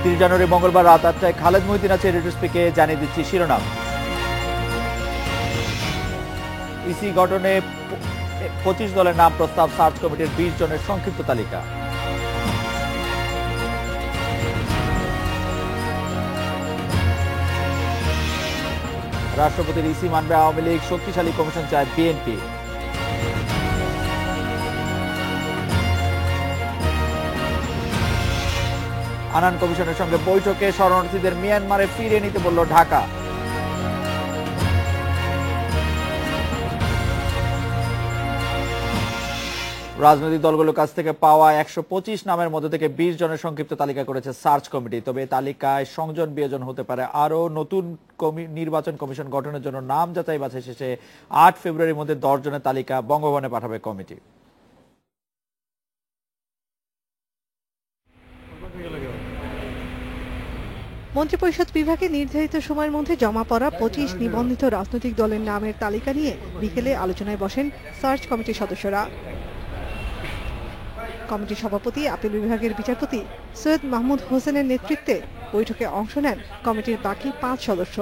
30 জানুয়ারি মঙ্গলবার রাত 8টায় খালেদ মহিউদ্দিন আছে রেডিও স্পিকে জানিয়ে দিচ্ছি শিরোনাম। ইসি গঠনে 25 দলের নাম প্রস্তাব, সার্চ কমিটির 20 জনের সংক্ষিপ্ত তালিকা। রাষ্ট্রপতির ইসি মানবে আওয়ামী লীগ, শক্তিশালী কমিশন চায় বিএনপি। আনান কমিশনের সঙ্গে বৈঠকে শরণার্থীদের মিয়ানমারে ফিরিয়ে নিতে বলল ঢাকা। রাজনৈতিক দলগুলোর কাছ থেকে পাওয়া 125 নামের মধ্যে থেকে 20 জনের সংক্ষিপ্ত তালিকা করেছে সার্চ কমিটি। তবে তালিকায় সংযোজন বিয়োজন হতে পারে। আরও নতুন নির্বাচন কমিশন গঠনের জন্য নাম যাচাই বাছাই শেষে 8 ফেব্রুয়ারির মধ্যে 10 জনের তালিকা বঙ্গভবনে পাঠাবে কমিটি। মন্ত্রিপরিষদ বিভাগে নির্ধারিত সময়ের মধ্যে জমা পড়া 25 নিবন্ধিত রাজনৈতিক দলের নামের তালিকা নিয়ে বিকেলে আলোচনায় বসেন সার্চ কমিটির সদস্যরা। কমিটির সভাপতি আপিল বিভাগের বিচারপতি সৈয়দ মাহমুদ হোসেনের নেতৃত্বে বৈঠকে অংশ নেন কমিটির বাকি 5 সদস্য।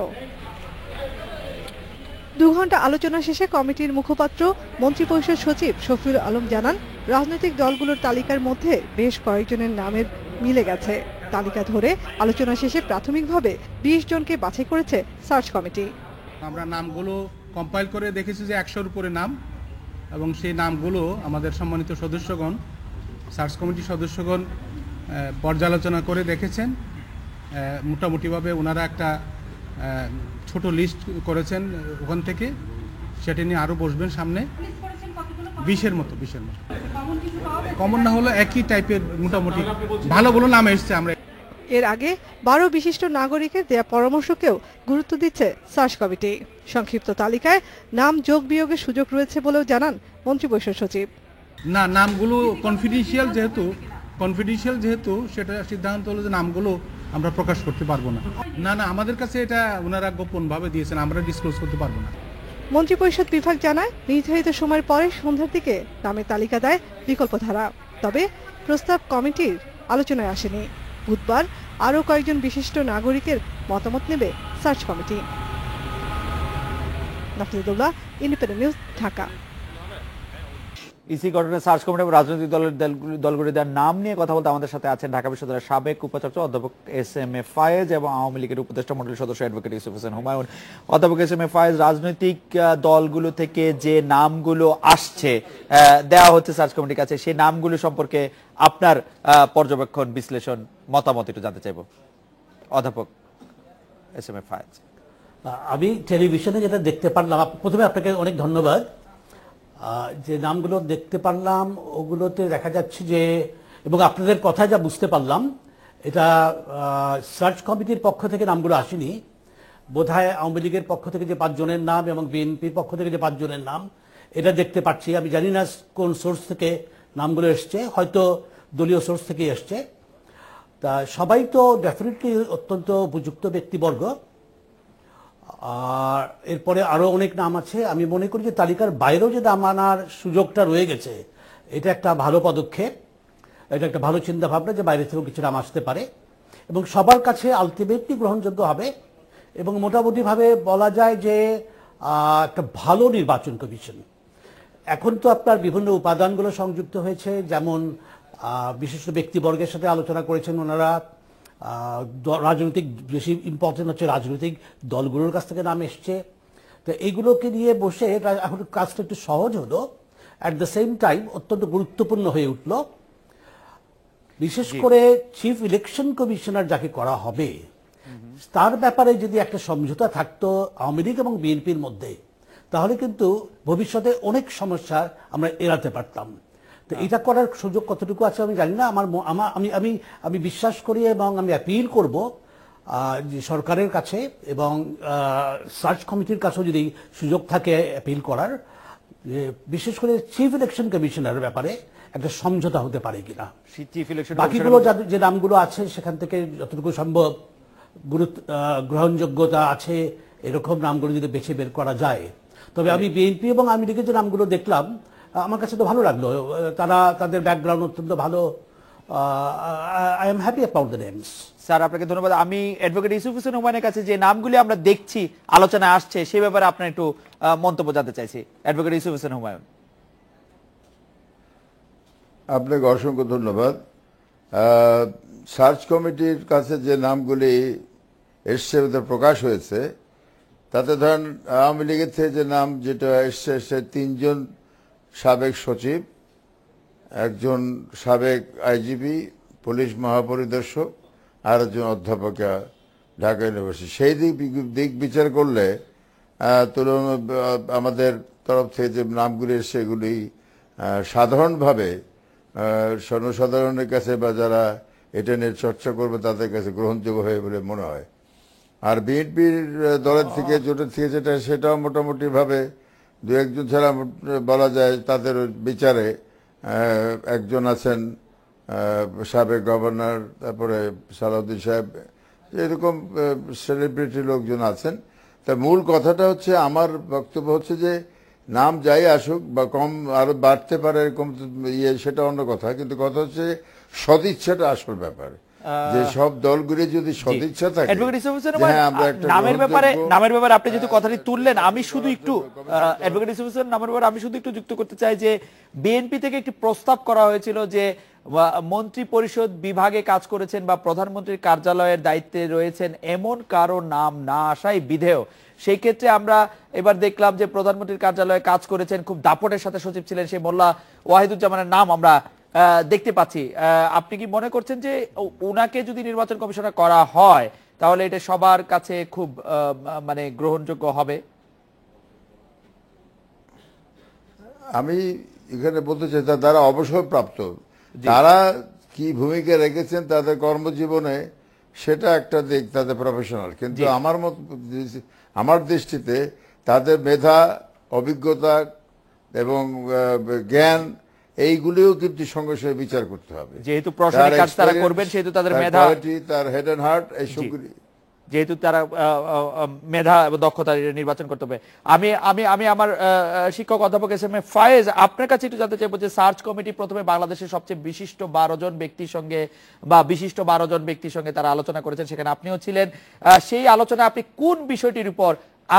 2 ঘণ্টা আলোচনা শেষে কমিটির মুখপাত্র মন্ত্রিপরিষদ সচিব শফিউল আলম জানান, রাজনৈতিক দলগুলোর তালিকার মধ্যে বেশ কয়েকজনের নামের মিলে গেছে। তালিকা ধরে আলোচনা শেষে প্রাথমিকভাবে 20 জনকে বাছাই করেছে সার্চ কমিটি। আমরা নামগুলো কম্পাইল করে দেখেছি যে 100-র উপরে নাম, এবং সেই নামগুলো আমাদের সম্মানিত সদস্যগণ, সার্চ কমিটির সদস্যগণ পর্যালোচনা করে দেখেছেন। মোটামুটিভাবে ওনারা একটা ছোট লিস্ট করেছেন ওখান থেকে, সেটা নিয়ে আরও বসবেন সামনে। 20-এর মতো কমন না হলো একই টাইপের মোটামুটি ভালো ভালো নাম এসছে। আমরা এর আগে 12 বিশিষ্ট নাগরিকের দেয়া পরামর্শকেও গুরুত্ব দিচ্ছে সার্চ কমিটি। সংক্ষিপ্ত তালিকায় নাম যোগ বিয়োগের সুযোগ রয়েছে বলেও জানান মন্ত্রিপরিষদ সচিব। না, নামগুলো কনফিডেন্সিয়াল যেহেতু সেটা সিদ্ধান্ত হলো যে নামগুলো আমরা প্রকাশ করতে পারবো না। না, আমাদের কাছে এটা ওনারা গোপনভাবে দিয়েছেন, আমরা ডিসক্লোজ করতে পারবো না। মন্ত্রিপরিষদ বিভাগ জানায়, নির্ধারিত সময়ের পরে সন্ধ্যার দিকে নামের তালিকা দেয় বিকল্পধারা। তবে প্রস্তাব কমিটির আলোচনায় আসেনি। বুধবার আরও কয়েকজন বিশিষ্ট নাগরিকের মতামত নেবে search committee. Nafizullah, independent news, Dhaka. EC গঠনে সার্চ কমিটি এবং রাজনৈতিক দলগুলির নাম নিয়ে কথা বলতে আমাদের সাথে আছেন ঢাকা বিশ্ববিদ্যালয়ের সাবেক উপাচার্য অধ্যাপক এস.এম.এ. ফায়েজ এবং আওয়ামী লীগের উপদেষ্টা মণ্ডলীর সদস্য অ্যাডভোকেট ইউসুফ হোসেন হুমায়ুন। অধ্যাপক এস.এম.এ. ফায়েজ, রাজনৈতিক দলগুলো থেকে যে নামগুলো আসছে, দেওয়া হচ্ছে সার্চ কমিটির কাছে, সেই নামগুলো সম্পর্কে আপনার পর্যবেক্ষণ, বিশ্লেষণ, মতামত একটু জানতে চাইব অধ্যাপক এস.এম.এ. ফায়েজ। আমি টেলিভিশনে যেটা দেখতে পারলাম, প্রথমে আপনাকে অনেক ধন্যবাদ। যে নামগুলো দেখতে পারলাম ওগুলোতে দেখা যাচ্ছে যে, এবং আপনাদের কথা যা বুঝতে পারলাম, এটা সার্চ কমিটির পক্ষ থেকে নামগুলো আসেনি। বোধহয় আওয়ামী লীগের পক্ষ থেকে যে 5 জনের নাম এবং বিএনপির পক্ষ থেকে যে 5 জনের নাম, এটা দেখতে পাচ্ছি। আমি জানি না কোন সোর্স থেকে নামগুলো এসছে, হয়তো দলীয় সোর্স থেকেই এসছে। তা সবাই তো ডেফিনেটলি অত্যন্ত উপযুক্ত ব্যক্তিবর্গ। আর এরপরে আরও অনেক নাম আছে। আমি মনে করি যে তালিকার বাইরেও যে নাম আনার সুযোগটা রয়ে গেছে, এটা একটা ভালো পদক্ষেপ, এটা একটা ভালো চিন্তা ভাবনা যে বাইরে থেকেও কিছু নাম আসতে পারে এবং সবার কাছে আলটিমেটলি গ্রহণযোগ্য হবে। এবং মোটামুটিভাবে বলা যায় যে একটা ভালো নির্বাচন কমিশন। এখন তো আপনার বিভিন্ন উপাদানগুলো সংযুক্ত হয়েছে, যেমন বিশিষ্ট ব্যক্তিবর্গের সাথে আলোচনা করেছেন ওনারা। রাজনৈতিক বেশি ইম্পর্টেন্ট হচ্ছে রাজনৈতিক দলগুলোর কাছ থেকে নাম এসছে। তো এইগুলোকে নিয়ে বসে এখন কাজটা একটু সহজ হলো, অ্যাট দ্য সেম টাইম অত্যন্ত গুরুত্বপূর্ণ হয়ে উঠল। বিশেষ করে চিফ ইলেকশন কমিশনার যাকে করা হবে, তার ব্যাপারে যদি একটা সমঝোতা থাকতো আওয়ামী লীগ এবং বিএনপির মধ্যে, তাহলে কিন্তু ভবিষ্যতে অনেক সমস্যা আমরা এড়াতে পারতাম। তো এটা করার সুযোগ কতটুকু আছে আমি জানি না। আমি বিশ্বাস করি এবং আমি অ্যাপিল করব যে সরকারের কাছে এবং সার্চ কমিটির কাছেও যদি সুযোগ থাকে অ্যাপিল করার, বিশেষ করে চিফ ইলেকশন কমিশনারের ব্যাপারে একটা সমঝোতা হতে পারে কিনা। বাকিগুলো যে নামগুলো আছে সেখান থেকে যতটুকু সম্ভব গ্রহণযোগ্যতা আছে এরকম নামগুলো যদি বেছে বের করা যায়। তবে আমি বিএনপি এবং আওয়ামী লীগের যে নামগুলো দেখলাম, আমার কাছে তো ভালো লাগলো। তারা তাদের ব্যাকগ্রাউন্ড অত্যন্ত ভালো, I am happy about the names. Sir আপনাকে ধন্যবাদ। আমি অ্যাডভোকেট ইউসুফ হোসেন হুমায়ুনের কাছে যে নামগুলি আমরা দেখছি আলোচনায় আসছে সে ব্যাপারে আপনার একটু মন্তব্য জানতে চাইছি। অ্যাডভোকেট ইউসুফ হোসেন হুমায়ুন। আপনাকে অসংখ্য ধন্যবাদ। সার্চ কমিটির কাছে যে নামগুলি এসছে প্রকাশ হয়েছে তাতে ধরেন আওয়ামী লীগের থেকে যে নাম যেটা এসছে সে 3 জন সাবেক সচিব, একজন সাবেক আইজিপি, পুলিশ মহাপরিদর্শক আর একজন অধ্যাপকা ঢাকা ইউনিভার্সিটি। সেই দিক বিচার করলে আমাদের তরফ থেকে যে নামগুলি এসছে এগুলি সাধারণভাবে জনসাধারণের কাছে বা যারা এটা নিয়ে চর্চা করবে তাদের কাছে গ্রহণযোগ্য হয় বলে মনে হয়। আর বিএনপির দলের থেকে জোটের থেকে যেটা সেটাও মোটামুটি ভাবে 2-1 ছাড়া বলা যায় তাদের বিচারে একজন আছেন সাবেক গভর্নর, তারপরে সালাউদ্দিন সাহেব, এরকম সেলিব্রিটি লোকজন আছেন। তা মূল কথাটা হচ্ছে, আমার বক্তব্য হচ্ছে যে নাম যাই আসুক বা কম আরো বাড়তে পারে এরকম সেটা অন্য কথা, কিন্তু কথা হচ্ছে সদিচ্ছাটা আসল ব্যাপার। যে সব দলগুলি যদি সদিচ্ছা থাকে। নামের ব্যাপারে আপনি যেহেতু কথাটি তুললেন, আমি শুধু একটু অ্যাডভোকেট ইউসুফ হোসেন নামের ব্যাপারে আমি শুধু একটু যুক্ত করতে চাই যে বিএনপি থেকে একটি প্রস্তাব করা হয়েছিল যে মন্ত্রী পরিষদ বিভাগে কাজ করেছেন বা প্রধানমন্ত্রীর কার্যালয়ের দায়িত্বে রয়েছেন এমন কারো নাম না আসাই বিধেয়। সেই ক্ষেত্রে আমরা এবার দেখলাম যে প্রধানমন্ত্রীর কার্যালয়ে কাজ করেছেন, খুব দাপটের সাথে সচিব ছিলেন সেই মোল্লা ওয়াহিদুজ্জামানের নাম আমরা দেখতে পাচ্ছি। আপনি কি মনে করছেন যে ওনাকে যদি নির্বাচন কমিশনার করা হয় তাহলে এটা সবার কাছে খুব মানে গ্রহণযোগ্য হবে? আমি এখানে বলতে চাই তারা অবসরপ্রাপ্ত, তারা কি ভূমিকা রেখেছেন তাদের কর্মজীবনে সেটা একটা দিক, তাদের প্রফেশনাল। কিন্তু আমার দৃষ্টিতে তাদের মেধা, অভিজ্ঞতা এবং জ্ঞান এইগুলিও কিন্তু সঙ্গে সঙ্গে বিচার করতে হবে। যেহেতু প্রশাসনিক কাজ তারা করবেন সেহেতু তাদের মেধা, তার হেড এন্ড হার্ট এইসবগুলি, যেহেতু তারা মেধা এবং দক্ষতা নির্বাচন করতে হবে। আমি আমি আমি আমার শিক্ষক অধ্যাপক এসএম ফায়েজ আপনার কাছে একটু জানতে চাইবো যে সার্চ কমিটি প্রথমে বাংলাদেশের সবচেয়ে বিশিষ্ট 12 জন ব্যক্তির সঙ্গে বা বিশিষ্ট 12 জন ব্যক্তির সঙ্গে তারা আলোচনা করেছেন, সেখানে আপনিও ছিলেন। সেই আলোচনায় আপনি কোন বিষয়টির উপর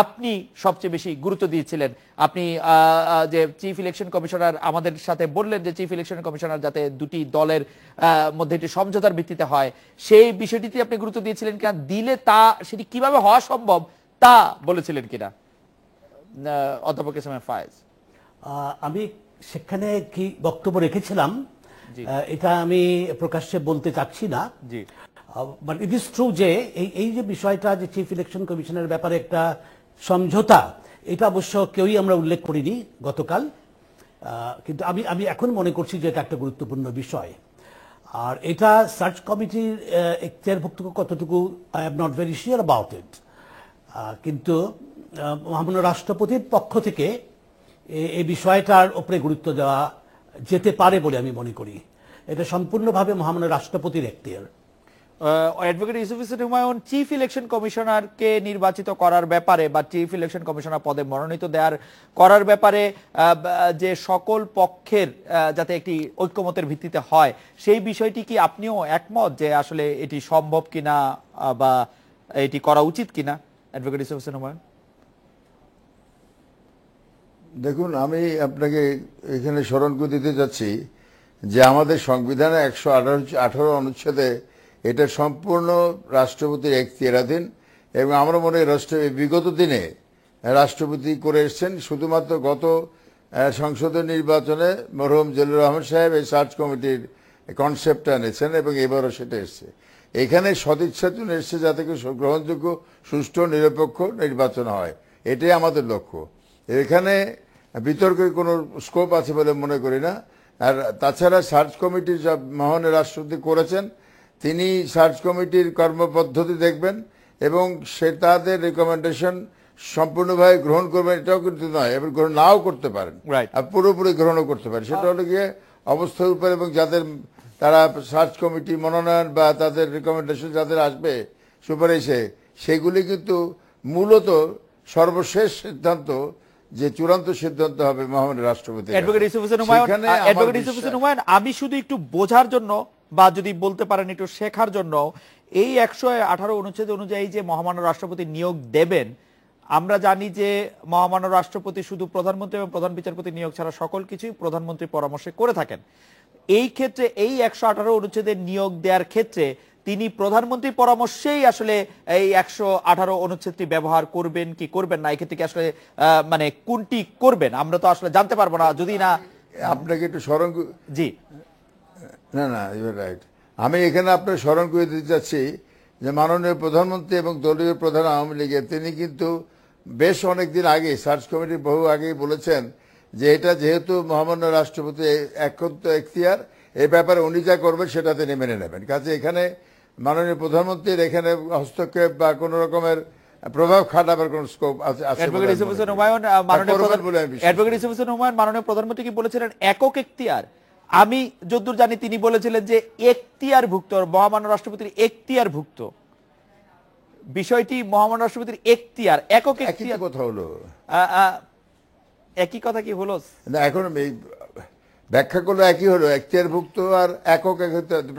আপনি সবচেয়ে বেশি গুরুত্ব দিয়েছিলেন? আপনি যে চিফ ইলেকশন কমিশনার আমাদের সাথে বললেন যে চিফ ইলেকশন কমিশনার যাতে দুটি দলের মধ্যে একটি সমঝোতার ভিত্তিতে হয়, সেই বিষয়টিতে আপনি গুরুত্ব দিয়েছিলেন কিনা, দিলে তা সেটি কিভাবে হওয়া সম্ভব তা বলেছিলেন কিনা অধ্যাপক এস এম ফায়েজ? আমি সেখানে কি বক্তব্য রেখেছিলাম এটা আমি প্রকাশ্যে বলতে চাচ্ছি না। জি, বাট ইট ইজ ট্রু যে এই যে বিষয়টা যে চিফ ইলেকশন কমিশনের ব্যাপারে একটা সমঝোতা, এটা অবশ্য কেউই আমরা উল্লেখ করিনি গতকাল, কিন্তু আমি এখন মনে করছি যে এটা একটা গুরুত্বপূর্ণ বিষয়। আর এটা সার্চ কমিটির এখতিয়ারভুক্ত কতটুকু I am not very sure about it, কিন্তু মহামান্য রাষ্ট্রপতির পক্ষ থেকে এই বিষয়টার উপরে গুরুত্ব দেওয়া যেতে পারে বলে আমি মনে করি। এটা সম্পূর্ণভাবে মহামান্য রাষ্ট্রপতির এখতিয়ার। Advocate Yusuf Hossain Humayun, chief election কমিশনারকে নির্বাচিত করার ব্যাপারে বা চিফ ইলেকশন কমিশনার পদে মনোনীত করার ব্যাপারে যে সকল পক্ষের যাতে একটি ঐক্যমতের ভিত্তিতে হয়, সেই বিষয়টি কি আপনিও একমত যে আসলে এটি সম্ভব কিনা বা এটি করা উচিত কিনা? অ্যাডভোকেট ইউসুফ হোসেন হুমায়ুন। দেখুন, আমি আপনাকে এখানে স্মরণ করে দিতে যাচ্ছি যে আমাদের সংবিধানে 118 অনুচ্ছেদে এটা সম্পূর্ণ রাষ্ট্রপতির এখতিয়ারাধীন, এবং আমরা মনে হয় বিগত দিনে রাষ্ট্রপতি করে এসছেন। শুধুমাত্র গত সংসদীয় নির্বাচনে মরহুম জিল্লুর রহমান সাহেব এই সার্চ কমিটির কনসেপ্টটা এনেছেন এবং এবারও সেটা এসছে। এখানে সদিচ্ছার জন্য এসছে যাতে গ্রহণযোগ্য, সুষ্ঠু, নিরপেক্ষ নির্বাচন হয়, এটাই আমাদের লক্ষ্য। এখানে বিতর্কের কোনো স্কোপ আছে বলে মনে করি না। আর তাছাড়া সার্চ কমিটির যা মহামান্য রাষ্ট্রপতি করেছেন, তিনি সার্চ কমিটির কর্মপদ্ধতি দেখবেন এবং সে তাদের রিকমেন্ডেশন সম্পূর্ণভাবে গ্রহণ করবেন, এটাও কিন্তু নয়, এবং গ্রহণ নাও করতে পারেন, আর পুরোপুরি গ্রহণও করতে পারেন। সেটা হলো গিয়ে অবস্থার উপর, এবং যাদের তারা সার্চ কমিটি মনোনয়ন বা তাদের রিকমেন্ডেশন যাদের আসবে সুপারিশে, সেগুলি কিন্তু মূলত সর্বশেষ সিদ্ধান্ত, যে চূড়ান্ত সিদ্ধান্ত হবে মহামান্য রাষ্ট্রপতি। অ্যাডভোকেট ইউসুফ হোসেন হুমায়ুন, আমি শুধু একটু বোঝার জন্য বা যদি বলতে পারেন একটু শেখার জন্য, এই 118 অনুচ্ছেদ অনুযায়ী যে মহামান্য রাষ্ট্রপতি নিয়োগ দেবেন, আমরা জানি যে মহামান্য রাষ্ট্রপতি শুধু প্রধানমন্ত্রী এবং প্রধান বিচারপতি নিয়োগ ছাড়া সকল কিছুই প্রধানমন্ত্রীর পরামর্শে করে থাকেন। এই ক্ষেত্রে এই 118 অনুচ্ছেদের নিয়োগ দেওয়ার ক্ষেত্রে তিনি প্রধানমন্ত্রীর পরামর্শেই আসলে এই 118 অনুচ্ছেদটি ব্যবহার করবেন কি করবেন না, এই ক্ষেত্রে কি আসলে মানে কোনটি করবেন আমরা তো আসলে জানতে পারবো না যদি না। আপনাকে একটু স্মরণ জি না ইউ রাইট। আমি এখানে আপনার স্মরণ করে দিতে চাচ্ছি যে মাননীয় প্রধানমন্ত্রী এবং দলীয় প্রধান আওয়ামী লীগের তিনি কিন্তু বেশ অনেকদিন আগে সার্চ কমিটির বহু আগেই বলেছেন যে এটা যেহেতু মহামান্য রাষ্ট্রপতি একান্ত এখতিয়ার, এই ব্যাপারে উনি যা করবেন সেটা তিনি মেনে নেবেন। কাজে এখানে মাননীয় প্রধানমন্ত্রীর এখানে হস্তক্ষেপ বা কোন রকমের প্রভাব খাটাবার কোন স্কোপ আছে অ্যাডভোকেট ইউসুফ হোসেন হুমায়ুন মাননীয় প্রধানমন্ত্রী কি বলেছিলেন একক এখতিয়ার? আমি যতদূর জানি তিনি বলেছিলেন যে এখতিয়ারভুক্ত, মহামান্য রাষ্ট্রপতির এখতিয়ারভুক্ত বিষয়টি মহামান্য রাষ্ট্রপতির এখতিয়ার, একক এখতিয়ার। কথা হলো একই কথা কি হলো না, এখন এই ব্যাখ্যা করলো একই হলো, এখতিয়ারভুক্ত আর একক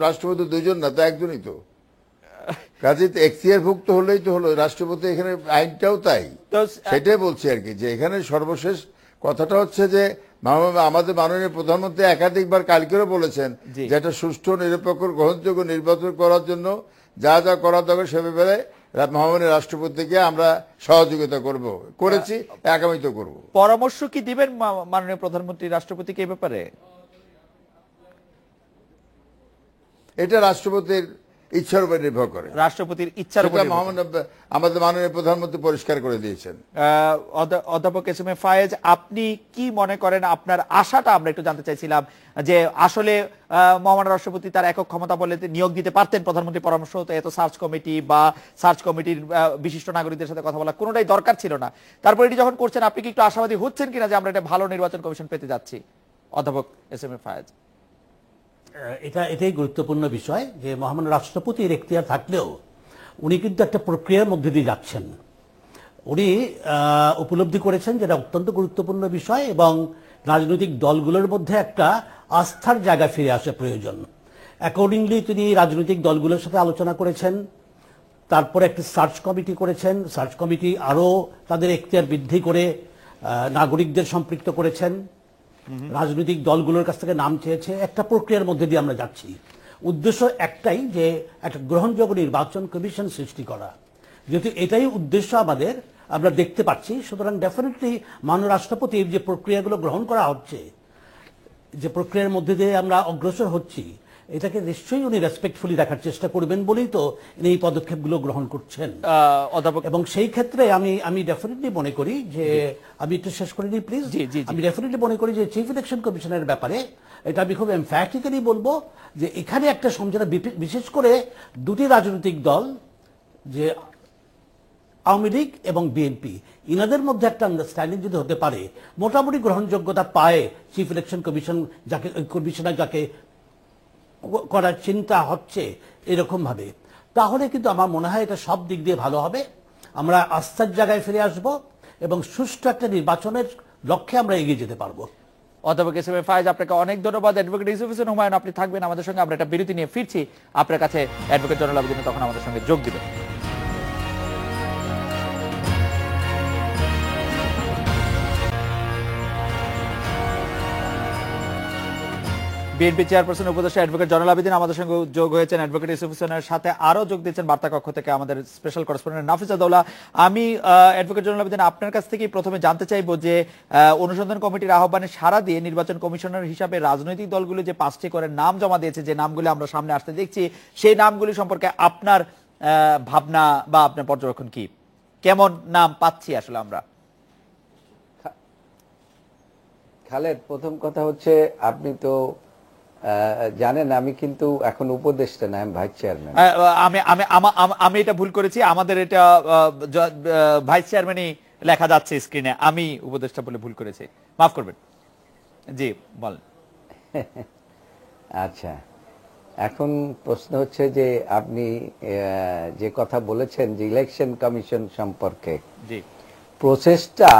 রাষ্ট্রপতি দুজন না তো একজনই তো। কাজে এখতিয়ারভুক্ত হলেই তো হলো, রাষ্ট্রপতি এখানে আইনটাও তাই, সেটাই বলছি আর কি, যে এখানে সর্বশেষ কথাটা হচ্ছে যে আমাদের মাননীয় প্রধানমন্ত্রী একাধিকবার কালকেও বলেছেন যে একটা সুষ্ঠু নিরপেক্ষ গ্রহণযোগ্য নির্বাচন করার জন্য যা যা করা দরকার সে ব্যাপারে মহামান্য রাষ্ট্রপতিকে আমরা সহযোগিতা করেছি, আগামী তো করবো। পরামর্শ কি দিবেন মাননীয় প্রধানমন্ত্রী রাষ্ট্রপতিকে এ ব্যাপারে? এটা রাষ্ট্রপতির ইচ্ছার উপর নির্ভর করে, রাষ্ট্রপতির ইচ্ছার উপর। আমাদের মাননীয় প্রধানমন্ত্রী পরিষ্কার করে দিয়েছেন। অধ্যাপক এস এম এ ফায়েজ, আপনি কি মনে করেন, আপনার আশাটা আমরা একটু জানতে চাইছিলাম যে আসলে মহামান্য রাষ্ট্রপতি তার একক ক্ষমতা বলে নিয়োগ দিতে পারতেন, প্রধানমন্ত্রীর পরামর্শ হতো, এত সার্চ কমিটি বা সার্চ কমিটির বিশিষ্ট নাগরিকদের সাথে কথা বলা কোনোটাই দরকার ছিল না। তারপর এটি যখন করছেন আপনি কি একটু আশাবাদী হচ্ছেন কিনা যে আমরা একটা ভালো নির্বাচন কমিশন পেতে যাচ্ছি? অধ্যাপক এস এম এ ফায়েজ। এটাই গুরুত্বপূর্ণ বিষয় যে মহামান্য রাষ্ট্রপতির এখতিয়ার থাকলেও উনি কিন্তু একটা প্রক্রিয়ার মধ্যে দিয়ে যাচ্ছেন। উনি উপলব্ধি করেছেন যেটা অত্যন্ত গুরুত্বপূর্ণ বিষয় এবং রাজনৈতিক দলগুলোর মধ্যে একটা আস্থার জায়গা ফিরে আসা প্রয়োজন। অ্যাকর্ডিংলি তিনি রাজনৈতিক দলগুলোর সাথে আলোচনা করেছেন, তারপরে একটি সার্চ কমিটি করেছেন, সার্চ কমিটি আরও তাদের এখতিয়ার বৃদ্ধি করে নাগরিকদের সম্পৃক্ত করেছেন, রাজনৈতিক দলগুলোর কাছ থেকে নাম চেয়েছে, একটা প্রক্রিয়ার মধ্যে দিয়ে আমরা যাচ্ছি। উদ্দেশ্য একটাই, যে একটা গ্রহণযোগ্য নির্বাচন কমিশন সৃষ্টি করা। যেহেতু এটাই উদ্দেশ্য আমাদের, আমরা দেখতে পাচ্ছি, সুতরাং ডেফিনেটলি মাননীয় রাষ্ট্রপতির যে প্রক্রিয়াগুলো গ্রহণ করা হচ্ছে, যে প্রক্রিয়ার মধ্যে দিয়ে আমরা অগ্রসর হচ্ছি, এটাকে নিশ্চয়ই উনি রেসপেক্টফুলি দেখার চেষ্টা করবেন বলেই তো এই পদক্ষেপগুলো গ্রহণ করছেন। এবং সেই ক্ষেত্রে আমি ডেফিনেটলি মনে করি যে, আমি একটু শেষ করে নিই প্লিজ। আমি ডেফিনেটলি মনে করি যে চিফ ইলেকশন কমিশনের ব্যাপারে এটা আমি খুব এমফ্যাটিক্যালি বলবো যে এখানে একটা সমঝোতা, বিশেষ করে দুটি রাজনৈতিক দল, যে আওয়ামী লীগ এবং বিএনপি, ইনাদের মধ্যে একটা আন্ডারস্ট্যান্ডিং যদি হতে পারে, মোটামুটি গ্রহণযোগ্যতা পায় চিফ ইলেকশন কমিশনার যাকে করার চিন্তা হচ্ছে এরকম ভাবে, তাহলে কিন্তু আমার মনে হয় এটা সব দিক দিয়ে ভালো হবে। আমরা আস্থার জায়গায় ফিরে আসব এবং সুষ্ঠু একটা নির্বাচনের লক্ষ্যে আমরা এগিয়ে যেতে পারবো। অধ্যাপক এস এম এ ফায়েজ, আপনাকে অনেক ধন্যবাদ। অ্যাডভোকেট ইউসুফ হোসেন হুমায়ুন, আপনি থাকবেন আমাদের সঙ্গে, আমরা একটা বিরতি নিয়ে ফিরছি আপনার কাছে। অ্যাডভোকেট জয়নুল আবেদিন তখন আমাদের সঙ্গে যোগ দিবেন। বিএনপি চেয়ারপারসন উপদেষ্টা অ্যাডভোকেট জয়নুল আবেদিন আমাদের সঙ্গে যোগ হয়েছেন। অ্যাডভোকেট ইউসুফ হোসেনের সাথে আরো যোগ দিয়েছেন বার্তা কক্ষ থেকে আমাদের স্পেশাল করেসপন্ডেন্ট নাফিজা দৌলা। আমি অ্যাডভোকেট জয়নুল আবেদিন আপনার কাছ থেকেই প্রথমে জানতে চাইবো যে অনুসন্ধান কমিটির আহ্বানে সাড়া দিয়ে নির্বাচন কমিশনার হিসাবে রাজনৈতিক দলগুলো যে 5টি করে নাম জমা দিয়েছে, যে নামগুলি আমরা সামনে আসতে দেখছি, সেই নামগুলি সম্পর্কে আপনার ভাবনা বা আপনার পর্যবেক্ষণ কি? কেমন নাম পাচ্ছি আসলে আমরা? খালেদ, প্রথম কথা হচ্ছে আপনি তো জানেন আমি কিন্তু এখন উপদেষ্টা না, আমি ভাইস চেয়ারম্যান। আমি এটা ভুল করেছি, আমাদের এটা ভাইস চেয়ারম্যানই লেখা যাচ্ছে স্ক্রিনে, আমি উপদেষ্টা বলে ভুল করেছি, মাফ করবেন। জি বলেন। আচ্ছা, এখন প্রশ্ন হচ্ছে যে আপনি যে কথা বলেছেন যে ইলেকশন কমিশন সম্পর্কে, জি প্রসেসটা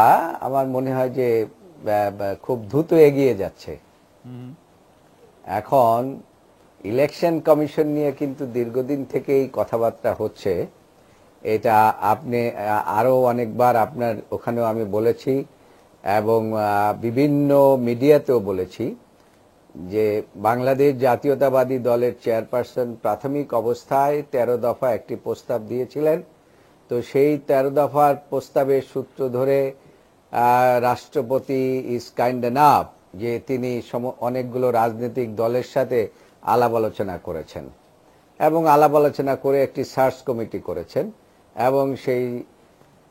আমার মনে হয় যে খুব দ্রুত এগিয়ে যাচ্ছে। এখন ইলেকশন কমিশন নিয়ে কিন্তু দীর্ঘদিন থেকেই কথাবার্তা হচ্ছে। এটা আপনি আরো অনেকবার আপনার ওখানেও আমি বলেছি এবং বিভিন্ন মিডিয়াতেও বলেছি যে বাংলাদেশ জাতীয়তাবাদী দলের চেয়ারপারসন প্রাথমিক অবস্থায় 13 দফা একটি প্রস্তাব দিয়েছিলেন। তো সেই 13 দফার প্রস্তাবের সূত্র ধরে রাষ্ট্রপতি ইজ কাইন্ড এনাফ যে তিনি অনেকগুলো রাজনৈতিক দলের সাথে আলাপ আলোচনা করেছেন এবং আলাপ আলোচনা করে একটি সার্চ কমিটি করেছেন এবং সেই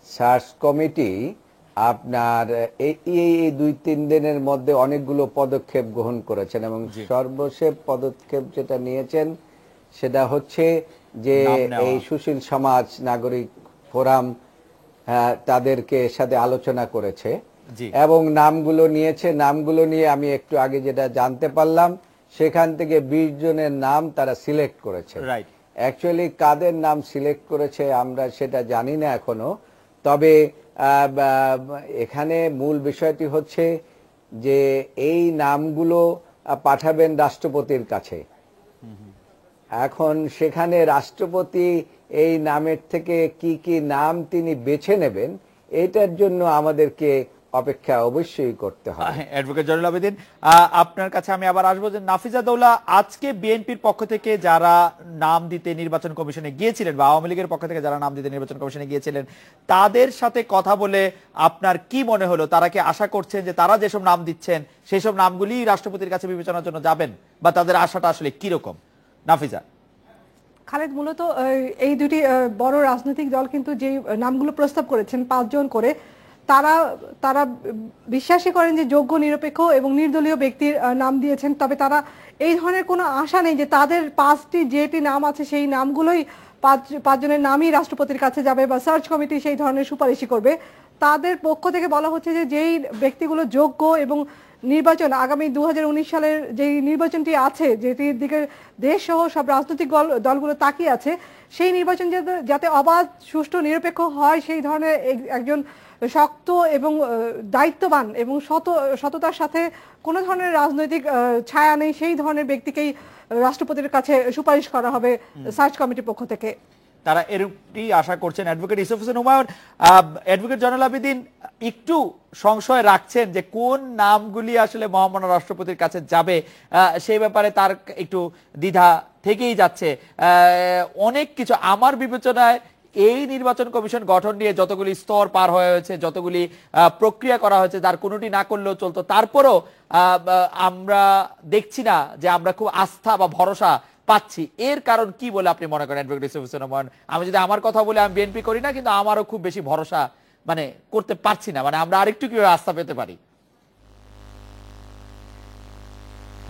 সার্চ কমিটি আপনার এই 2-3 দিনের মধ্যে অনেকগুলো পদক্ষেপ গ্রহণ করেছেন এবং সর্বশেষ পদক্ষেপ যেটা নিয়েছেন সেটা হচ্ছে যে এই সুশীল সমাজ নাগরিক ফোরাম তাদেরকে সাথে আলোচনা করেছে এবং নামগুলো নিয়েছে। নামগুলো নিয়ে আমি একটু আগে যেটা জানতে পারলাম সেখান থেকে 20 জনের নাম তারা সিলেক্ট করেছে। অ্যাকচুয়ালি কাদের নাম সিলেক্ট করেছে আমরা সেটা জানি না এখনো, তবে এখানে মূল বিষয়টি হচ্ছে যে এই নামগুলো পাঠাবেন রাষ্ট্রপতির কাছে। এখন সেখানে রাষ্ট্রপতি এই নামের থেকে কি কি নাম তিনি বেছে নেবেন এটার জন্য আমাদেরকে অপেক্ষা অবশ্যই করতে হবে। অ্যাডভোকেট জয়নুল আবেদিন, আপনার কাছে আমি আবার আসবো যে নাফিজা দৌলা, আজকে বিএনপির পক্ষ থেকে যারা নাম দিতে নির্বাচন কমিশনে গিয়েছিলেন বা আওয়ামী লীগের পক্ষ থেকে যারা নাম দিতে নির্বাচন কমিশনে গিয়েছিলেন তাদের সাথে কথা বলে আপনার কি মনে হলো? তারা কি আশা করছেন যে তারা যেসব নাম দিচ্ছেন সেই সব নামগুলি রাষ্ট্রপতির কাছে বিবেচনার জন্য যাবেন, বা তাদের আশাটা আসলে কি রকম? নাফিজা। খালেদ, মূলত এই দুটি বড় রাজনৈতিক দল কিন্তু যে নামগুলো প্রস্তাব করেছেন 5 জন করে, তারা বিশ্বাসী করেন যে যোগ্য, নিরপেক্ষ এবং নির্দলীয় ব্যক্তির নাম দিয়েছেন। তবে তারা এই ধরনের কোনো আশা নেই যে তাদের 5টি যেটি নাম আছে সেই নামগুলোই 5 জনের নামই রাষ্ট্রপতির কাছে যাবে বা সার্চ কমিটি সেই ধরনের সুপারিশই করবে। তাদের পক্ষ থেকে বলা হচ্ছে যে যেই ব্যক্তিগুলো যোগ্য এবং নির্বাচন আগামী 2019 সালের যেই নির্বাচনটি আছে, যেটির দিকে দেশ সহ সব রাজনৈতিক দলগুলো তাকিয়ে আছে, সেই নির্বাচন যাতে অবাধ, সুষ্ঠু, নিরপেক্ষ হয় সেই ধরনের একজন শক্ত এবং দায়িত্ববান এবং সততার সাথে কোনো ধরনের রাজনৈতিক ছায়া নেই সেই ধরনের ব্যক্তিকেই রাষ্ট্রপতির কাছে সুপারিশ করা হবে সার্চ কমিটির পক্ষ থেকে। তারা এরূপটি আশা করছেন। অ্যাডভোকেট ইউসুফ হোসেন হুমায়ুন, অ্যাডভোকেট জয়নুল আবেদিন একটু সংশয় রাখছেন যে কোন নামগুলি আসলে মহামান্য রাষ্ট্রপতির কাছে যাবে, সেই ব্যাপারে তার একটু দ্বিধা থেকেই যাচ্ছে। অনেক কিছু আমার বিবেচনায় এই নির্বাচন কমিশন গঠন নিয়ে যতগুলি স্তর পার হয়েছে, যতগুলি প্রক্রিয়া করা হয়েছে, তার কোনোটি না করলেও চলতো, তারপরও আমরা দেখছি না যে আমরা খুব আস্থা বা ভরসা পাচ্ছি। এর কারণ কি বলে আপনি মনে করেন অ্যাডভোকেট ইউসুফ হোসেন হুমায়ুন? আমি যদি আমার কথা বলে, আমি বিএনপি করি না, কিন্তু আমারও খুব বেশি ভরসা করতে পারছি না। আমরা আরেকটু কিভাবে আস্থা পেতে পারি?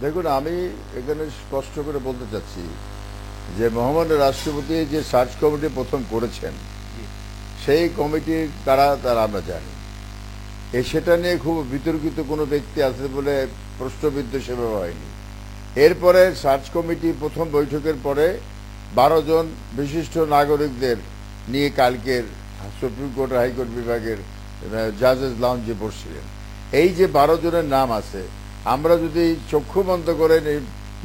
দেখুন, আমি এখানে স্পষ্ট করে বলতে চাচ্ছি যে মহামান্য রাষ্ট্রপতি যে সার্চ কমিটি প্রথম করেছেন সেই কমিটির তারা আমরা জানি। সেটা নিয়ে খুব বিতর্কিত কোনো ব্যক্তি আছে বলে প্রশ্নবিদ্ধ সেভাবে হয়নি। এরপরে সার্চ কমিটি প্রথম বৈঠকের পরে 12 জন বিশিষ্ট নাগরিকদের নিয়ে কালকের সুপ্রিম কোর্ট হাইকোর্ট বিভাগের জাজেস লাউঞ্জে বসছিলেন। এই যে 12 জনের নাম আছে, আমরা যদি চক্ষু বন্ধ করে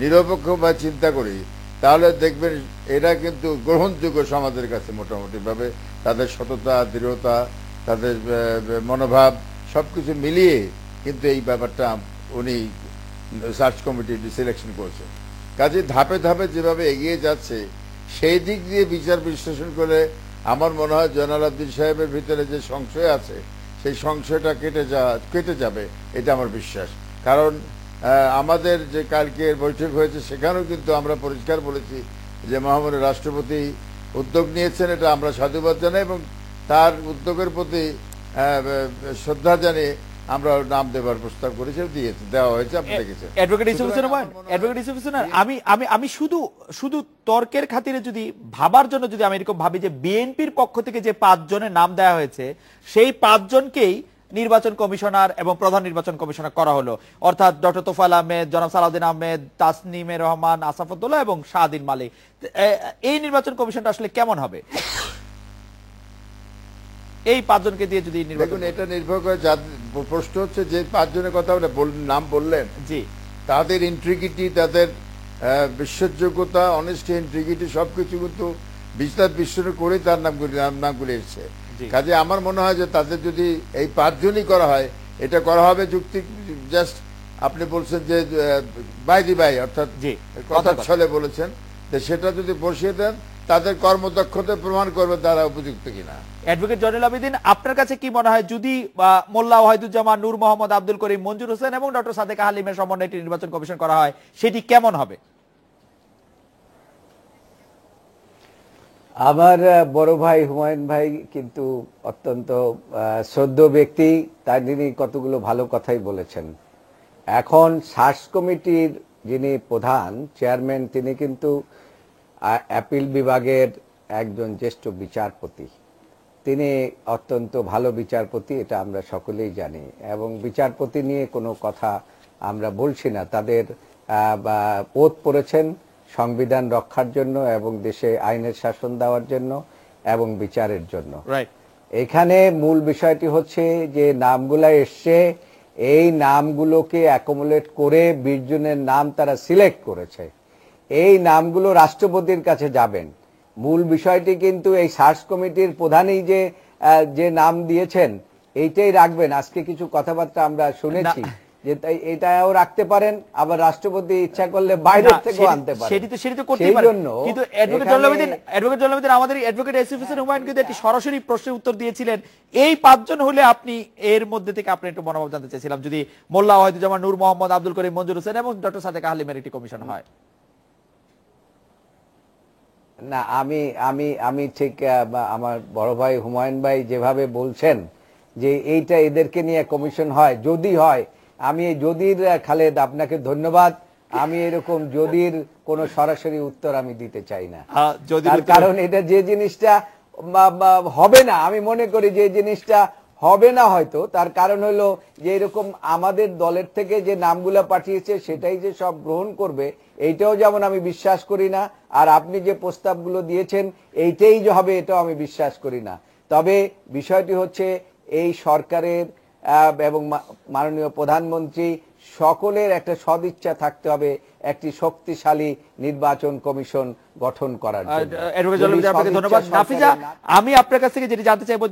নিরপেক্ষভাবে চিন্তা করি তাহলে দেখবেন এরা কিন্তু গ্রহণযোগ্য সমাজের কাছে মোটামুটিভাবে। তাদের সততা, দৃঢ়তা, তাদের মনোভাব সবকিছু মিলিয়ে কিন্তু এই ব্যাপারটা উনি সার্চ কমিটি সিলেকশন করেছে। কাজে ধাপে ধাপে যেভাবে এগিয়ে যাচ্ছে সেই দিক দিয়ে বিচার বিশ্লেষণ করে আমার মনে হয় জয়নুল আবেদিন সাহেবের ভিতরে যে সংশয় আছে সেই সংশয়টা কেটে যাবে, এটা আমার বিশ্বাস। কারণ আমাদের যে কালকের বৈঠক হয়েছে সেখানেও কিন্তু আমরা পরিষ্কার বলেছি যে মহামান্য রাষ্ট্রপতি উদ্যোগ নিয়েছেন, এটা আমরা সাধুবাদ জানাই এবং তার উদ্যোগের প্রতি শ্রদ্ধা জানিয়ে আমরা নাম দেওয়ার প্রস্তাব করেছি, দেওয়া হয়েছে, আপনি দেখেছেন। অ্যাডভোকেট ইউসুফ হোসেন হুমায়ুন, অ্যাডভোকেট ইউসুফ হোসেন, আমি শুধু তর্কের খাতিরে যদি ভাবার জন্য যদি আমি এরকম ভাবি যে বিএনপির পক্ষ থেকে যে 5 জনের নাম দেওয়া হয়েছে সেই 5 জনকেই নির্বাচন কমিশনার এবং প্রধান নির্বাচন কমিশনার করা হলো, অর্থাৎ ডক্টর তোফায়েল আহমেদ, জনাব সালাউদ্দিন আহমেদ, তাসনিমে রহমান, আসাফুদ্দৌলা এবং শাহদিন মালিক। এই নির্বাচন কমিশনটা আসলে কেমন হবে এই 5 জনকে দিয়ে যদি দেখুন? এটা নির্ভর করে, প্রশ্ন হচ্ছে যে 5 জনের কথা নাম বললেন, জি, তাদের ইন্ট্রিগিটি, তাদের বিশ্বাসযোগ্যতা, অনেস্টি, ইন্টিগ্রিটি সবকিছু কিন্তু বিশ্লেষণ করে তার নামগুলি এসছে। কাজে আমার মনে হয় যে তাদের যদি এই 5 জনই করা হয়, এটা করা হবে যুক্তি, জাস্ট আপনি বলছেন যে বাই দি বাই, অর্থাৎ কথা ছলে বলেছেন, যে সেটা যদি বসিয়ে দেন তাদের কর্মদক্ষতা প্রমাণ করবে তারা উপযুক্ত কিনা। অ্যাডভোকেট জয়নুল আবেদিন, আপনার কাছে কি মনে হয় যদি মোল্লা ওয়াহিদুজ্জামান, নূর মোহাম্মদ, আব্দুল করিম, মঞ্জুর হোসেন এবং ডক্টর সাদেকা হালিমের সমন্বয়ে একটি নির্বাচন কমিশন করা হয়, সেটি কেমন হবে? আমার বড় ভাই হুমায়ুন ভাই কিন্তু অত্যন্ত শ্রদ্ধেয় ব্যক্তি, তিনি কতগুলো ভালো কথাই বলেছেন। এখন সার্চ কমিটির যিনি প্রধান চেয়ারম্যান, তিনি কিন্তু অ্যাপিল বিভাগের একজন জ্যেষ্ঠ বিচারপতি। তিনি অত্যন্ত ভালো বিচারপতি, এটা আমরা সকলেই জানি, এবং বিচারপতি নিয়ে কোনো কথা আমরা বলছি না। তাদের ওত পড়েছেন সংবিধান রক্ষার জন্য এবং দেশে আইনের শাসন দেওয়ার জন্য এবং বিচারের জন্য। এখানে মূল বিষয়টি হচ্ছে যে নামগুলো এসছে, এই নামগুলোকে অ্যাকোমোলেট করে 20 জনের নাম তারা সিলেক্ট করেছে। এই নামগুলো রাষ্ট্রপতির কাছে যাবেন। মূল বিষয়টি কিন্তু এই সার্চ কমিটির প্রধানই যে নাম দিয়েছেন এইটাই রাখবেন। আজকে কিছু কথাবার্তা আমরা শুনেছি যে এটাও রাখতে পারেন, আবার রাষ্ট্রপতি ইচ্ছা করলে বাইরে থেকেও আনতে পারেন। সেটি তো করতেই পারেন, কিন্তু অ্যাডভোকেট জয়নুল আবেদিন আমাদের অ্যাডভোকেট এসএফ হোসেন হুমায়ুন কিন্তু একটি সরাসরি প্রশ্নের উত্তর দিয়েছিলেন। এই 5 জন হলে আপনি এর মধ্যে থেকে আপনি একটু মনোভাব জানতে চাইছিলাম, যদি মোল্লা ওয়াহিদুজ্জামান, নূর মোহাম্মদ, আব্দুল করিম, মঞ্জুর হোসেন এবং ডক্টর সাদেকা হালিমের একটি কমিশন হয়। না, আমি ঠিক আমার বড় ভাই হুমায়ুন ভাই যেভাবে বলছেন যে এইটা এদেরকে নিয়ে কমিশন হয়, যদি হয়, আমি এই যদির খালেদ আপনাকে ধন্যবাদ, আমি এরকম যদির কোনো সরাসরি উত্তর আমি দিতে চাই না। তার কারণ এটা যে জিনিসটা হবে না, আমি মনে করি যে জিনিসটা হবে না হয়তো, তার কারণ হলো যে এরকম আমাদের দলের থেকে যে নামগুলা পাঠিয়েছে সেটাই যে সব গ্রহণ করবে এইটাও যেমন আমি বিশ্বাস করি না, আর আপনি যে প্রস্তাবগুলো দিয়েছেন এইটাই যে হবে এটাও আমি বিশ্বাস করি না। তবে বিষয়টি হচ্ছে এই সরকারের এবং মাননীয় প্রধানমন্ত্রী সকলের একটা সদিচ্ছা থাকতে হবে একটি শক্তিশালী নির্বাচন কমিশন গঠন করার জন্য। ধন্যবাদ। নাফিজা, আমি আপনার কাছ থেকে যেটি জানতে চাইবো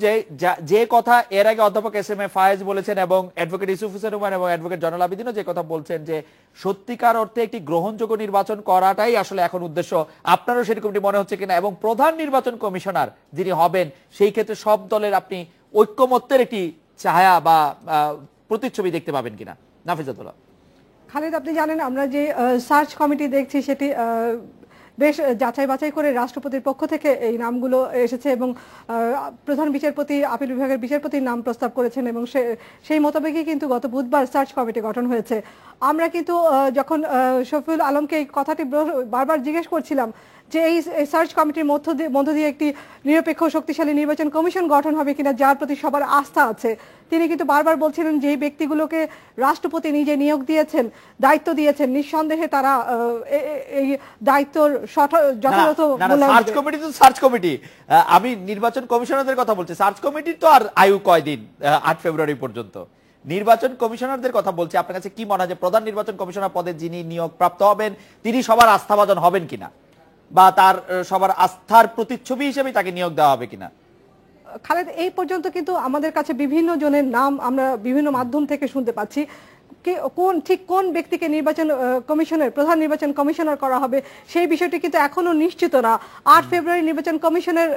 যে কথা এর আগে অধ্যাপক এসএম এ ফায়েজ বলেছেন এবং অ্যাডভোকেট ইউসুফ হোসেন হুমায়ুন এবং অ্যাডভোকেট জয়নুল আবেদিনও যে কথা বলছেন যে সত্যিকার অর্থে একটি গ্রহণযোগ্য নির্বাচন করাটাই আসলে এখন উদ্দেশ্য, আপনারও সেরকমটি মনে হচ্ছে কিনা? এবং প্রধান নির্বাচন কমিশনার যিনি হবেন সেই ক্ষেত্রে সব দলের আপনি ঐক্যমত্যের একটি ছায়া বা প্রতিচ্ছবি দেখতে পাবেন কিনা? নাফিজাতুল্লাহ। খালেদ, আপনি জানেন আমরা যে সার্চ কমিটি দেখছি সেটি বেশ যাচাই বাছাই করে রাষ্ট্রপতির পক্ষ থেকে এই নামগুলো এসেছে এবং প্রধান বিচারপতি আপিল বিভাগের বিচারপতির নাম প্রস্তাব করেছেন এবং সেই মোতাবেকই কিন্তু গত বুধবার সার্চ কমিটি গঠন হয়েছে। আমরা কিন্তু যখন শফিউল আলমকে এই কথাটি বারবার জিজ্ঞেস করছিলাম যে এই সার্চ কমিটির মধ্য দিয়ে একটি নিরপেক্ষ শক্তিশালী নির্বাচন কমিশন গঠন হবে কিনা যার প্রতি সবার আস্থা আছে, তিনি কিন্তু বারবার বলছিলেন যে এই ব্যক্তিগুলোকে রাষ্ট্রপতি নিজে নিয়োগ দিয়েছেন, দায়িত্ব দিয়েছেন, নিঃসন্দেহে তারা এই দায়িত্বর যথাযথ সার্চ কমিটি তো সার্চ কমিটি, আমি নির্বাচন কমিশনারদের কথা বলছি। সার্চ কমিটির তো আর আয়ু কয়দিন, 8 ফেব্রুয়ারি পর্যন্ত। নির্বাচন কমিশনারদের কথা বলছি। আপনার কাছে কি মনে হয় যে প্রধান নির্বাচন কমিশনার পদে যিনি নিয়োগ প্রাপ্ত হবেন তিনি সবার আস্থাভাজন হবেন কিনা, বা তার সবার আস্থার প্রতিচ্ছবি হিসেবে তাকে নিয়োগ দেওয়া হবে কিনা? খালেদ, এই পর্যন্ত কিন্তু আমাদের কাছে বিভিন্ন জনের নাম আমরা বিভিন্ন মাধ্যম থেকে শুনতে পাচ্ছি। কোন ব্যক্তিকে নির্বাচন কমিশনের প্রধান নির্বাচন কমিশনার করা হবে সেই বিষয়টি কিন্তু এখনো নিশ্চিত না। 8 ফেব্রুয়ারি নির্বাচন কমিশনের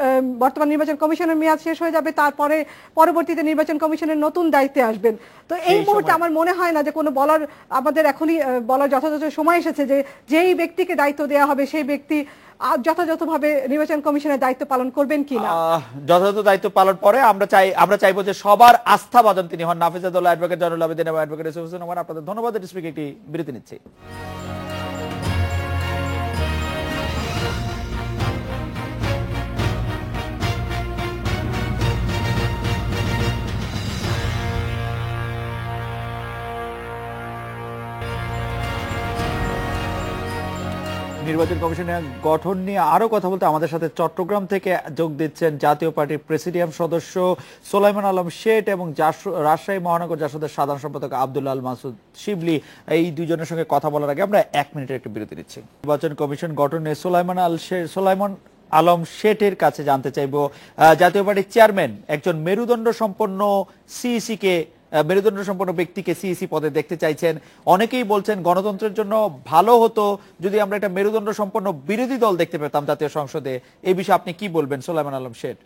বর্তমান নির্বাচন কমিশনের মেয়াদ শেষ হয়ে যাবে, তারপরে পরবর্তীতে নির্বাচন কমিশনের নতুন দায়িত্বে আসবেন। তো এই মুহূর্তে আমার মনে হয় না যে কোনো আমাদের এখনই বলার যথাযথ সময় এসেছে যে যেই ব্যক্তিকে দায়িত্ব দেওয়া হবে সেই ব্যক্তি যথাযথভাবে নির্বাচন কমিশনের দায়িত্ব পালন করবেন কিনা। যথাযথ দায়িত্ব পালন পরে আমরা চাইবো যে সবার আস্থাভাজন তিনি হন। নাফিজাতুল্লাহ, অ্যাডভোকেট জয়নুল আবেদিন এবং অ্যাডভোকেট ইউসুফ হোসেন হুমায়ুন, আপনাদের ধন্যবাদ। একটি বিরতি নিচ্ছি। নির্বাচন কমিশনের গঠন নিয়ে আরো কথা বলতে আমাদের সাথে চট্টগ্রাম থেকে যোগ দিচ্ছেন জাতীয় পার্টির প্রেসিডিয়াম সদস্য সোলাইমান আলম শেঠ এবং রাজশাহী মহানগর জাসদের সাধারণ সম্পাদক আব্দুল আল মাসুদ শিবলি। এই দুজনের সঙ্গে কথা বলার আগে আমরা 1 মিনিটের একটু বিরতি নিচ্ছি। নির্বাচন কমিশন গঠনে সোলাইমান আলম শেঠের কাছে জানতে চাইব, জাতীয় পার্টির চেয়ারম্যান একজন মেরুদণ্ড সম্পন্ন ব্যক্তিকে সিইসি পদে দেখতে চাইছেন। অনেকেই বলছেন গণতন্ত্রের জন্য ভালো হতো যদি আমরা একটা মেরুদণ্ড সম্পন্ন বিরোধী দল দেখতে পেতাম জাতীয় সংসদে। এই বিষয়ে আপনি কি বলবেন সোলাইমান আলম শেঠ?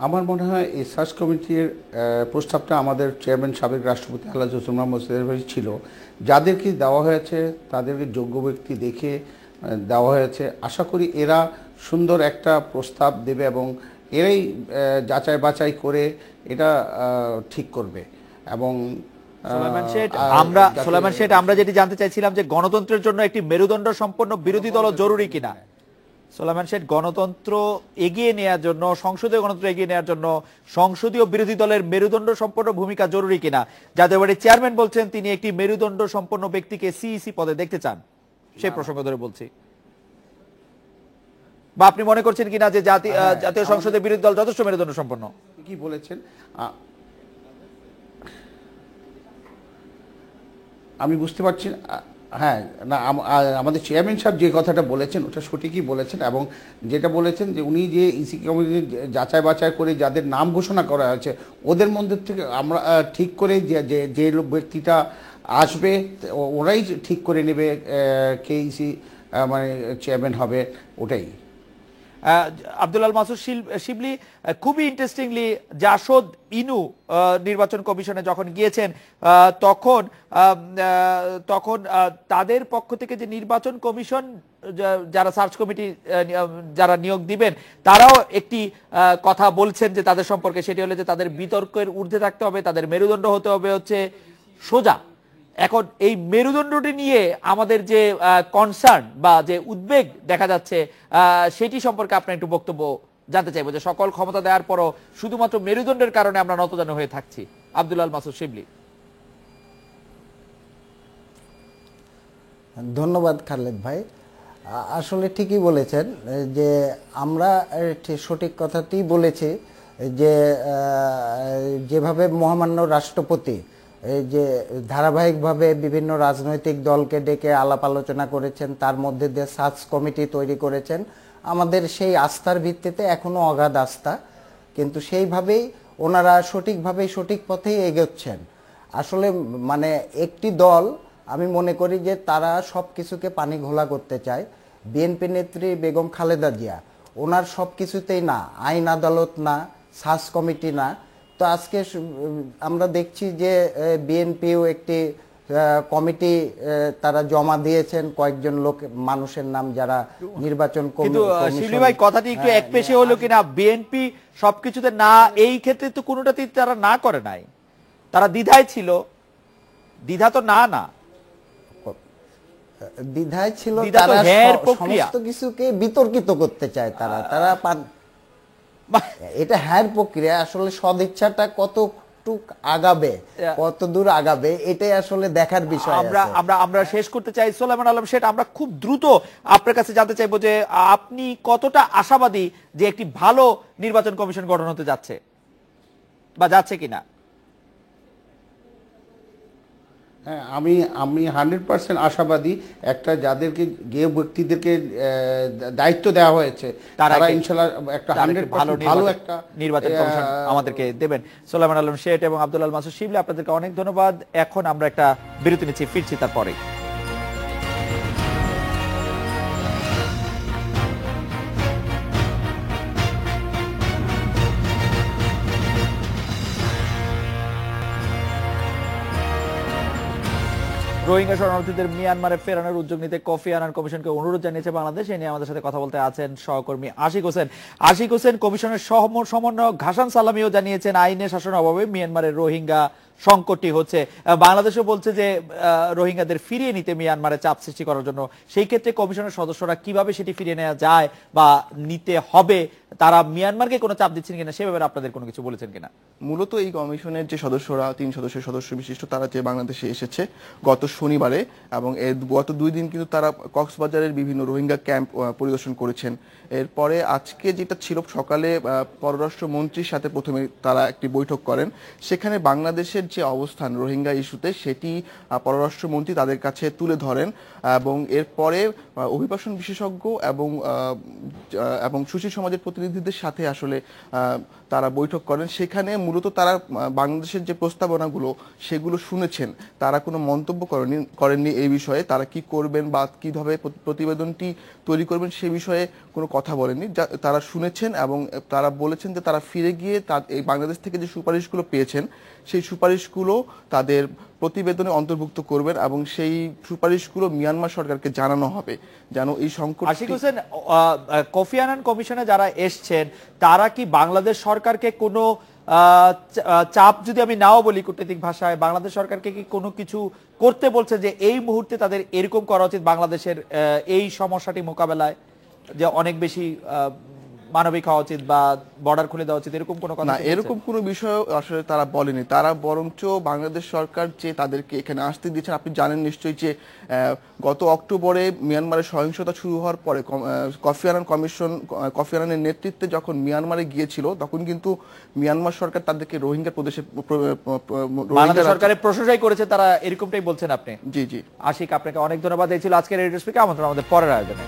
আমার মনে হয় এই সার্চ কমিটির প্রস্তাবটা আমাদের চেয়ারম্যান সাবেক রাষ্ট্রপতি আলহাজ হোসেন মোহাম্মদ মোরসিদের ভাই ছিল। যাদেরকে দেওয়া হয়েছে তাদেরকে যোগ্য ব্যক্তি দেখে দেওয়া হয়েছে। আশা করি এরা সুন্দর একটা প্রস্তাব দেবে এবং এরাই যাচাই বাছাই করে এটা ঠিক করবে। এবং সোলাইমান শেঠ, আমরা যেটি জানতে চাইছিলাম যে গণতন্ত্রের জন্য একটি মেরুদণ্ড সম্পন্ন বিরোধী দল জরুরি কিনা। সোলাইমান শেঠ, গণতন্ত্র এগিয়ে নেওয়ার জন্য, সংসদীয় গণতন্ত্র এগিয়ে নেওয়ার জন্য সংসদীয় বিরোধী দলের মেরুদণ্ড সম্পন্ন ভূমিকা জরুরি কিনা? জাতীয় পার্টির চেয়ারম্যান বলছেন তিনি একটি মেরুদণ্ড সম্পন্ন ব্যক্তিকে সিইসি পদে দেখতে চান, সেই প্রসঙ্গ ধরে বলছি। বা আপনি মনে করছেন কিনা যে জাতীয় সংসদের বিরোধী দল যথেষ্ট মেরুদণ্ড সম্পন্ন? কি বলেছেন আমি বুঝতে পারছি। হ্যাঁ, না, আমাদের চেয়ারম্যান সাহেব যে কথাটা বলেছেন ওটা সঠিকই বলেছেন। এবং যেটা বলেছেন যে উনি যে ইসি কমিটি যাচাই বাছাই করে যাদের নাম ঘোষণা করা হয়েছে ওদের মধ্যে থেকে আমরা ঠিক করে যে ব্যক্তিটা আসবে ওরাই ঠিক করে নেবে কে ইসি মানে চেয়ারম্যান হবে, ওটাই। আব্দুল আল মাসুদ শিবলি, খুবই ইন্টারেস্টিংলি জাসদ ইনু নির্বাচন কমিশনে যখন গিয়েছেন তখন তাদের পক্ষ থেকে যে নির্বাচন কমিশন যারা সার্চ কমিটি যারা নিয়োগ দিবেন তারাও একটি কথা বলছেন যে তাদের সম্পর্কে, সেটি হলো যে তাদের বিতর্কের ঊর্ধ্বে থাকতে হবে, তাদের মেরুদণ্ড হতে হবে হচ্ছে সোজা। এখন এই মেরুদণ্ডটি নিয়ে আমাদের যে কনসার্ন বা যে উদ্বেগ দেখা যাচ্ছে সেটি সম্পর্কে আপনার একটু বক্তব্য জানতে চাইবো, যে সকল ক্ষমতা দেওয়ার পরও শুধুমাত্র মেরুদণ্ডের কারণে আমরা নতজানু হয়ে থাকছি। আব্দুল আল মাসুদ শিবলি। ধন্যবাদ খালেদ ভাই, আসলে ঠিকই বলেছেন যে আমরা সঠিক কথাতেই বলেছি যে যেভাবে মহামান্য রাষ্ট্রপতি এই যে ধারাবাহিকভাবে বিভিন্ন রাজনৈতিক দলকে ডেকে আলাপ আলোচনা করেছেন, তার মধ্যে দিয়ে সার্চ কমিটি তৈরি করেছেন, আমাদের সেই আস্থার ভিত্তিতে এখনো অগাধ আস্থা, কিন্তু সেইভাবেই ওনারা সঠিকভাবে সঠিক পথেই এগোচ্ছেন। আসলে মানে একটি দল, আমি মনে করি যে তারা সব কিছুকে পানি ঘোলা করতে চায়। বিএনপি নেত্রী বেগম খালেদা জিয়া ওনার সব কিছুতেই না, আইন আদালত না, সার্চ কমিটি না। তো আজকে আমরা দেখছি যে বিএনপিও একটি কমিটি তারা জমা দিয়েছেন, কয়েকজন মানুষের নাম যারা নির্বাচন কমিশন। কথাটি একটু একপেশে হলো কিনা, বিএনপি সবকিছুতে না, এই ক্ষেত্রে তো কোনোটাতেই তারা না করে নাই, তারা দ্বিধায় ছিল। দ্বিধা তো না দ্বিধায় ছিল, তারা সমস্ত কিছুকে বিতর্কিত করতে চায়। তারা এটা হ্যার প্রক্রিয়া। আসলে সদিচ্ছাটা কতটুক আগাবে, কত দূর আগাবে, এটাই আসলে দেখার বিষয়। আমরা শেষ করতে চাই। সোলাইমান আলম শেঠ, আমরা খুব দ্রুত আপনার কাছে জানতে চাইবো যে আপনি কতটা আশাবাদী যে একটি ভালো নির্বাচন কমিশন গঠন হতে যাচ্ছে বা যাচ্ছে কিনা? হ্যাঁ, আমি 100% আশাবাদী। একটা যাদেরকে যে ব্যক্তিদেরকে দায়িত্ব দেওয়া হয়েছে তারা ইনশাআল্লাহ একটা 100% ভালো একটা নির্বাচন কমিশন আমাদেরকে দেবেন। সোলাইমান আলম শেঠ এবং আব্দুল আল মাসুদ শিবলি, আপনাদেরকে অনেক ধন্যবাদ। এখন আমরা একটা বিরতি নিচ্ছি, ফিরছি তারপরে। রোহিঙ্গা শরণার্থীদের মিয়ানমারে ফেরানোর উদ্যোগ নিতে কোফি আনান কমিশনকে অনুরোধ জানিয়েছে বাংলাদেশ। এ নিয়ে আমাদের সাথে কথা বলতে আছেন সহকর্মী আশিক হোসেন। কমিশনের সমন্বয়ক ঘাসান সালামিও জানিয়েছেন আইনের শাসনের অভাবে মিয়ানমারের রোহিঙ্গা সংকটটি হচ্ছে। বাংলাদেশও বলছে যে রোহিঙ্গাদের ফিরিয়ে নিতে মিয়ানমারে চাপ সৃষ্টি করার জন্য, সেই ক্ষেত্রে কমিশনের সদস্যরা কিভাবে সেটি ফিরিয়ে নেওয়া যায় বা নিতে হবে, তারা মিয়ানমারকে কোনো চাপ দিচ্ছেন কিনা সে ব্যাপারে আপনাদের কোনো কিছু বলেছেন কিনা? মূলত এই কমিশনের যে সদস্যরা 3 সদস্যের সদস্য বিশিষ্ট তারা যে বাংলাদেশে এসেছে গত শনিবারে, এবং এর গত 2 দিন কিন্তু তারা কক্সবাজারের বিভিন্ন রোহিঙ্গা ক্যাম্প পরিদর্শন করেছেন। এরপরে আজকে যেটা ছিল সকালে পররাষ্ট্র মন্ত্রীর সাথে প্রথমে তারা একটি বৈঠক করেন। সেখানে বাংলাদেশের যে অবস্থান রোহিঙ্গা ইস্যুতে সেটি পররাষ্ট্রমন্ত্রী তাদের কাছে তুলে ধরেন, এবং এরপরে অভিবাসন বিশেষজ্ঞ এবং সুশীল সমাজের প্রতিনিধিদের সাথে আসলে তারা বৈঠক করেন। সেখানে মূলত তারা বাংলাদেশের যে প্রস্তাবনাগুলো সেগুলো শুনেছেন, তারা কোনো মন্তব্য করেননি এই বিষয়ে। তারা কি করবেন বা কিভাবে প্রতিবেদনটি তৈরি করবেন সে বিষয়ে কোনো কথা বলেননি। তারা শুনেছেন এবং তারা বলেছেন যে তারা ফিরে গিয়ে এই বাংলাদেশ থেকে যে সুপারিশগুলো পেয়েছেন সেই সুপারিশগুলো তাদের প্রতিবেদনে অন্তর্ভুক্ত করবেন, এবং সেই সুপারিশগুলো মিয়ানমার সরকারকে জানানো হবে যেন এই সংকট। আশিক হোসেন, কোফি আনান কমিশনে যারা এসছেন তারা কি বাংলাদেশ সরকারকে কোনো চাপ, যদি আমি নাও বলি কূটনৈতিক ভাষায়, বাংলাদেশ সরকারকে কি কোনো কিছু করতে বলছে যে এই মুহূর্তে তাদের এরকম করা উচিত বাংলাদেশের এই সমস্যাটি মোকাবেলায়, যে অনেক বেশি মানবিক হওয়া উচিত বা বর্ডার খুলে দেওয়া উচিত, এরকম কোনো কথা? না, এরকম কোনো বিষয় আসলে তারা বলেনি। তারা বরঞ্চ বাংলাদেশ সরকার যে তাদেরকে এখানে আসতে দিয়েছেন, আপনি জানেন নিশ্চয়ই যে গত অক্টোবরে মিয়ানমারে সহিংসতা শুরু হওয়ার পরে কোফি আনানের নেতৃত্বে যখন মিয়ানমারে গিয়েছিল তখন কিন্তু মিয়ানমার সরকার তাদেরকে রোহিঙ্গা প্রদেশে বাংলাদেশ সরকারের প্রশংসাই করেছে, তারা এরকমটাই বলছেন আপনি? জি জি। আশিক, আপনাকে অনেক ধন্যবাদ। এই ছিল আজকের রেডিও স্পিকে। আমন্ত্রণ আমাদের পরের আয়োজনে।